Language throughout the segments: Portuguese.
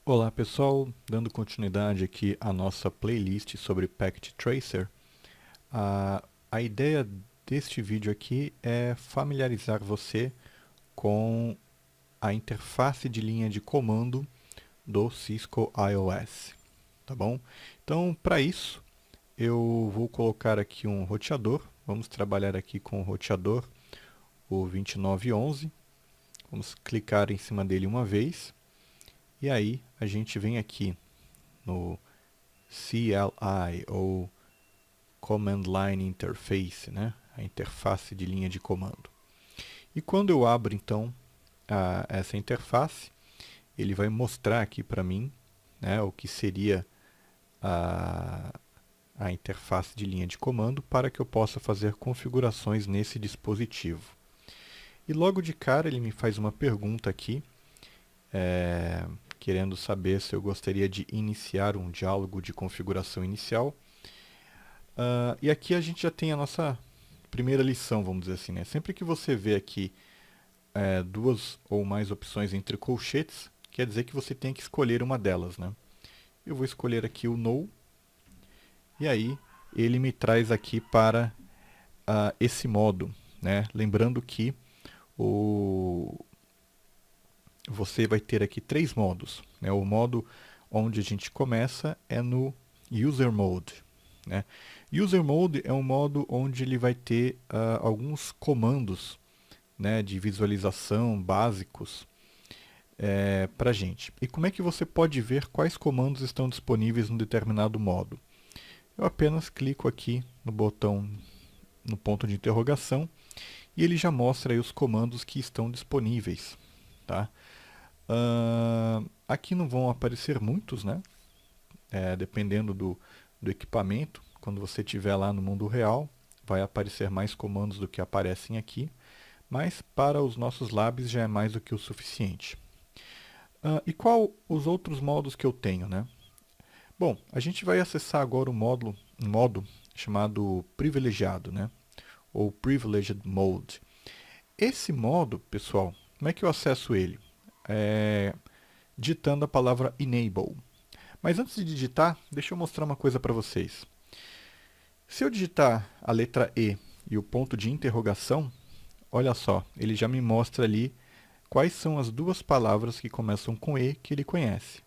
Olá pessoal, dando continuidade aqui à nossa playlist sobre Packet Tracer, a ideia deste vídeo aqui é familiarizar você com a interface de linha de comando do Cisco IOS, tá bom? Então, para isso, eu vou colocar aqui um roteador, vamos trabalhar aqui com o roteador, o 2911, vamos clicar em cima dele uma vez, e aí a gente vem aqui no CLI, ou Command Line Interface, né? A interface de linha de comando. E quando eu abro então essa interface, ele vai mostrar aqui para mim, né, o que seria a, a interface de linha de comando para que eu possa fazer configurações nesse dispositivo. E logo de cara ele me faz uma pergunta aqui, querendo saber se eu gostaria de iniciar um diálogo de configuração inicial. E aqui a gente já tem a nossa primeira lição, vamos dizer assim, né? Sempre que você vê aqui duas ou mais opções entre colchetes, quer dizer que você tem que escolher uma delas, né? Eu vou escolher aqui o No, e aí ele me traz aqui para esse modo, né? Lembrando que você vai ter aqui três modos, né? O modo onde a gente começa é no User Mode, né? User Mode é um modo onde ele vai ter alguns comandos, né, de visualização básicos para a gente. E como é que você pode ver quais comandos estão disponíveis num determinado modo? Eu apenas clico aqui no botão, no ponto de interrogação, e ele já mostra aí os comandos que estão disponíveis. Tá? Aqui não vão aparecer muitos, né? Dependendo do equipamento. Quando você estiver lá no mundo real, vai aparecer mais comandos do que aparecem aqui, mas para os nossos labs já é mais do que o suficiente. E qual os outros modos que eu tenho, né? Bom, a gente vai acessar agora um modo chamado privilegiado, né? Ou Privileged Mode. Esse modo, pessoal, como é que eu acesso ele? Digitando a palavra Enable. Mas antes de digitar, deixa eu mostrar uma coisa para vocês. Se eu digitar a letra E e o ponto de interrogação, olha só, ele já me mostra ali quais são as duas palavras que começam com E que ele conhece.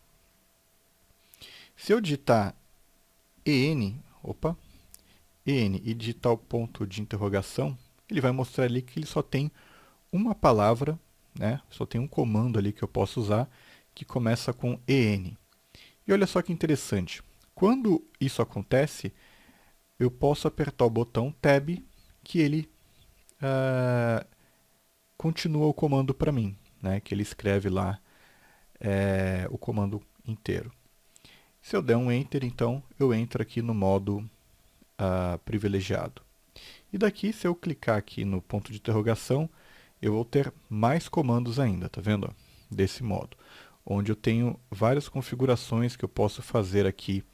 Se eu digitar EN e digitar o ponto de interrogação, ele vai mostrar ali que ele só tem uma palavra, né? Só tem um comando ali que eu posso usar que começa com EN. E olha só que interessante. Quando isso acontece, eu posso apertar o botão Tab, que ele continua o comando para mim, né? Que ele escreve lá o comando inteiro. Se eu der um Enter, então eu entro aqui no modo privilegiado. E daqui, se eu clicar aqui no ponto de interrogação, eu vou ter mais comandos ainda, tá vendo? Desse modo, onde eu tenho várias configurações que eu posso fazer aqui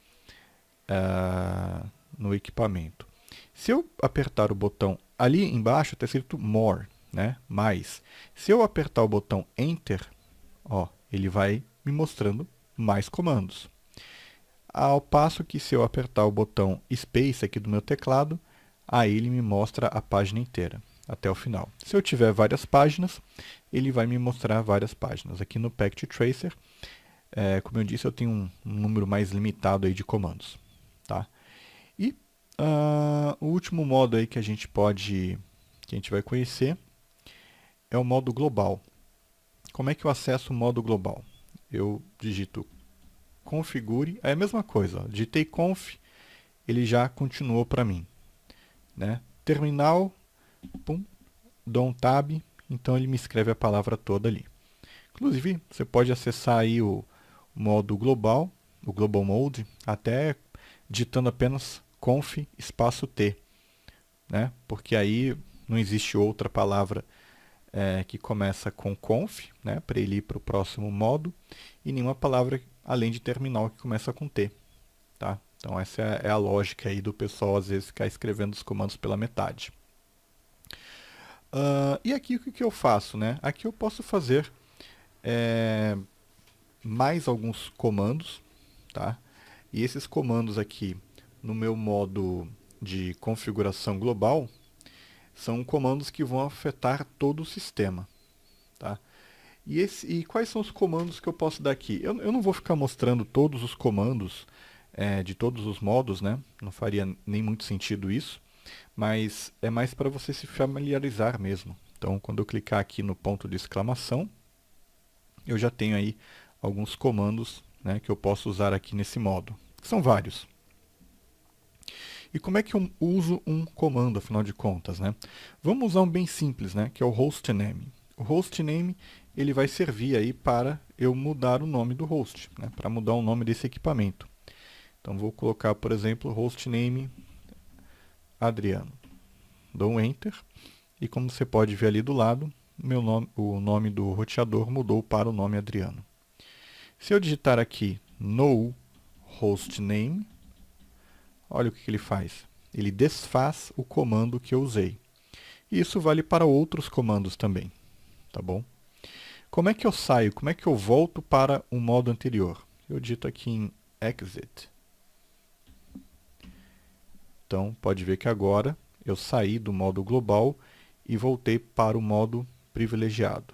no equipamento. Se eu apertar o botão ali embaixo, está escrito More, né? Mais. Se eu apertar o botão Enter, ó, ele vai me mostrando mais comandos. Ao passo que se eu apertar o botão Space aqui do meu teclado, aí ele me mostra a página inteira, até o final. Se eu tiver várias páginas, ele vai me mostrar várias páginas. Aqui no Packet Tracer, como eu disse, eu tenho um número mais limitado aí de comandos. Tá? E o último modo aí que a gente vai conhecer, é o modo global. Como é que eu acesso o modo global? Eu digito configure, é a mesma coisa, ó, digitei conf, ele já continuou para mim, né? Terminal, pum, dou um tab, então ele me escreve a palavra toda ali. Inclusive, você pode acessar aí o modo global, o Global Mode, até digitando apenas conf espaço T, né? Porque aí não existe outra palavra que começa com conf, né? Para ele ir para o próximo modo, e nenhuma palavra além de terminal que começa com T. Tá? Então essa é a lógica aí do pessoal às vezes ficar escrevendo os comandos pela metade. E aqui o que eu faço? Né? Aqui eu posso fazer mais alguns comandos, tá? E esses comandos aqui, no meu modo de configuração global, são comandos que vão afetar todo o sistema, tá? E quais são os comandos que eu posso dar aqui? Eu não vou ficar mostrando todos os comandos de todos os modos, né? Não faria nem muito sentido isso, mas é mais para você se familiarizar mesmo. Então, quando eu clicar aqui no ponto de exclamação, eu já tenho aí alguns comandos, né, que eu posso usar aqui nesse modo. São vários. E como é que eu uso um comando, afinal de contas, né? Vamos usar um bem simples, né, que é o hostname. O hostname ele vai servir aí para eu mudar o nome do host, né, para mudar o nome desse equipamento. Então vou colocar, por exemplo, hostname Adriano. Dou um Enter e como você pode ver ali do lado, o nome do roteador mudou para o nome Adriano. Se eu digitar aqui no hostname, olha o que ele faz. Ele desfaz o comando que eu usei. E isso vale para outros comandos também, tá bom? Como é que eu saio? Como é que eu volto para o modo anterior? Eu digito aqui em exit. Então, pode ver que agora eu saí do modo global e voltei para o modo privilegiado.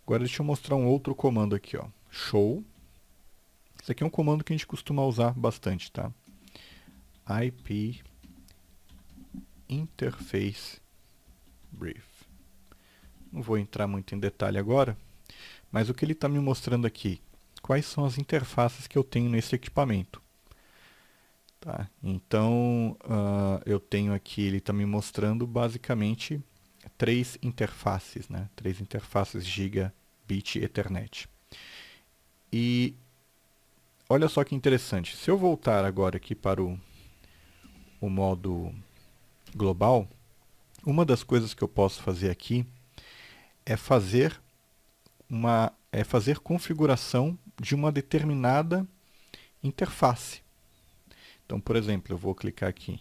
Agora deixa eu mostrar um outro comando aqui, ó. Show. Esse aqui é um comando que a gente costuma usar bastante, tá? IP Interface Brief. Não vou entrar muito em detalhe agora, mas o que ele está me mostrando aqui? Quais são as interfaces que eu tenho nesse equipamento? Tá? Então, eu tenho aqui, ele está me mostrando basicamente três interfaces, né? Três interfaces Gigabit Ethernet. E olha só que interessante, se eu voltar agora aqui para o modo global, uma das coisas que eu posso fazer aqui é fazer configuração de uma determinada interface. Então, por exemplo, eu vou clicar aqui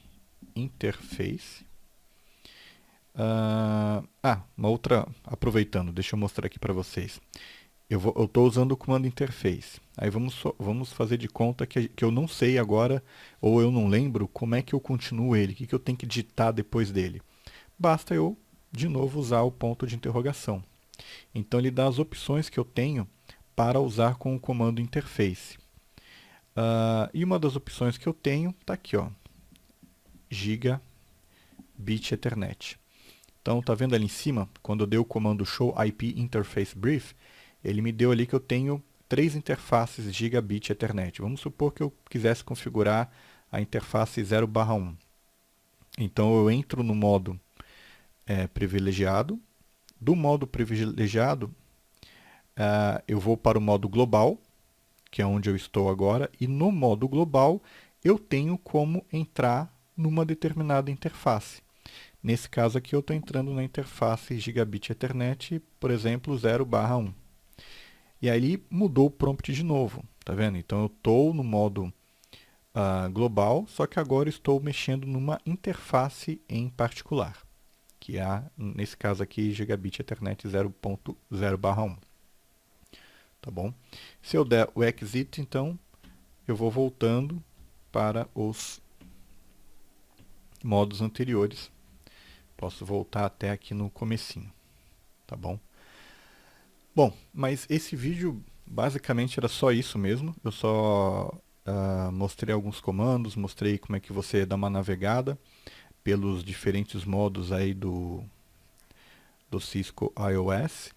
Interface. Uma outra, aproveitando, deixa eu mostrar aqui para vocês. Eu estou usando o comando interface. Aí vamos fazer de conta que eu não sei agora, ou eu não lembro como é que eu continuo ele, o que eu tenho que digitar depois dele. Basta eu, de novo, usar o ponto de interrogação. Então ele dá as opções que eu tenho para usar com o comando interface. E uma das opções que eu tenho está aqui, ó, Gigabit Ethernet. Então, tá vendo ali em cima, quando eu dei o comando show IP Interface Brief, ele me deu ali que eu tenho três interfaces Gigabit Ethernet. Vamos supor que eu quisesse configurar a interface 0/1. Então, eu entro no modo privilegiado. Do modo privilegiado, eu vou para o modo global, que é onde eu estou agora, e no modo global eu tenho como entrar numa determinada interface. Nesse caso aqui eu estou entrando na interface Gigabit Ethernet, por exemplo, 0/1. E aí mudou o prompt de novo, tá vendo? Então eu estou no modo global, só que agora estou mexendo numa interface em particular, que é, nesse caso aqui, Gigabit Ethernet 0.0/1. Tá bom? Se eu der o exit, então, eu vou voltando para os modos anteriores. Posso voltar até aqui no comecinho, tá bom? Bom, mas esse vídeo basicamente era só isso mesmo. Eu só mostrei alguns comandos, mostrei como é que você dá uma navegada pelos diferentes modos aí do Cisco iOS.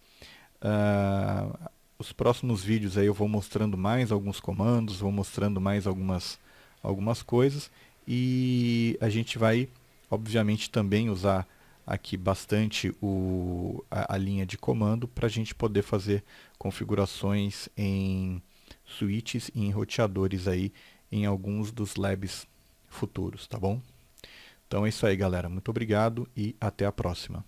Os próximos vídeos aí eu vou mostrando mais alguns comandos, vou mostrando mais algumas coisas e a gente vai, obviamente, também usar aqui bastante a linha de comando para a gente poder fazer configurações em switches e em roteadores aí em alguns dos labs futuros, tá bom? Então é isso aí, galera. Muito obrigado e até a próxima.